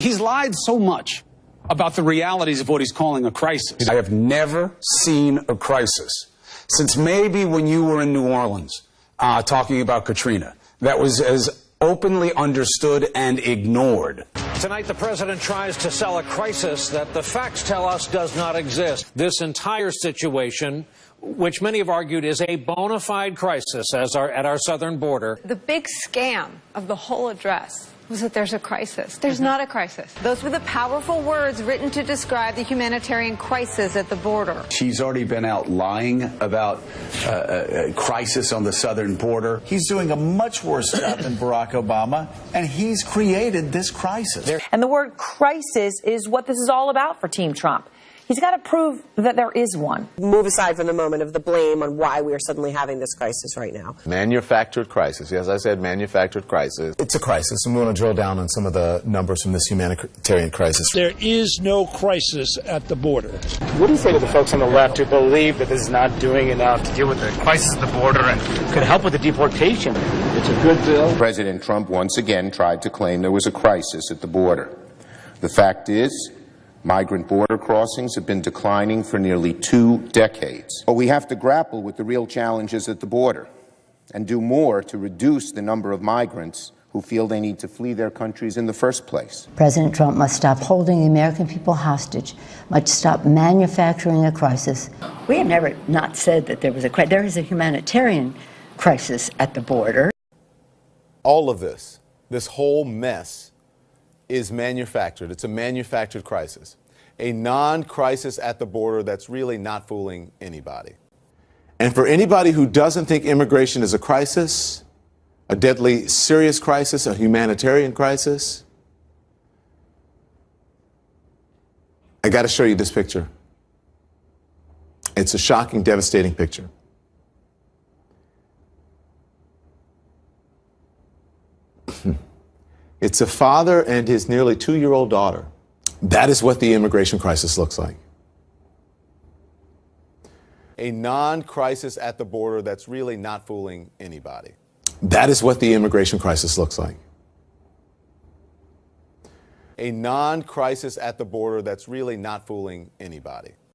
He's lied so much about the realities of what he's calling a crisis. I have never seen a crisis since maybe when you were in New Orleans talking about Katrina that was as openly understood and ignored. Tonight, the president tries to sell a crisis that the facts tell us does not exist. This entire situation, which many have argued is a bona fide crisis at our southern border. The big scam of the whole address was that there's a crisis. There's not a crisis. Those were the powerful words written to describe the humanitarian crisis at the border. She's already been out lying about a crisis on the southern border. He's doing a much worse job than Barack Obama, and he's created this crisis. And the word crisis is what this is all about for Team Trump. He's got to prove that there is one. Move aside from the moment of the blame on why we are suddenly having this crisis right now. Manufactured crisis. Yes, I said manufactured crisis. It's a crisis, and we want to drill down on some of the numbers from this humanitarian crisis. There is no crisis at the border. What do you say to the folks on the left who believe that this is not doing enough to deal with the crisis at the border and could help with the deportation? It's a good bill. President Trump once again tried to claim there was a crisis at the border. The fact is, migrant border crossings have been declining for nearly 2 decades. But we have to grapple with the real challenges at the border and do more to reduce the number of migrants who feel they need to flee their countries in the first place. President Trump must stop holding the American people hostage, must stop manufacturing a crisis. We have never not said that there was a crisis. There is a humanitarian crisis at the border. All of this whole mess is manufactured. It's a manufactured crisis. A non-crisis at the border that's really not fooling anybody. And for anybody who doesn't think immigration is a crisis, a deadly serious crisis, a humanitarian crisis, I got to show you this picture. It's a shocking, devastating picture. It's a father and his nearly 2-year-old daughter. That is what the immigration crisis looks like. A non-crisis at the border that's really not fooling anybody. That is what the immigration crisis looks like. A non-crisis at the border that's really not fooling anybody.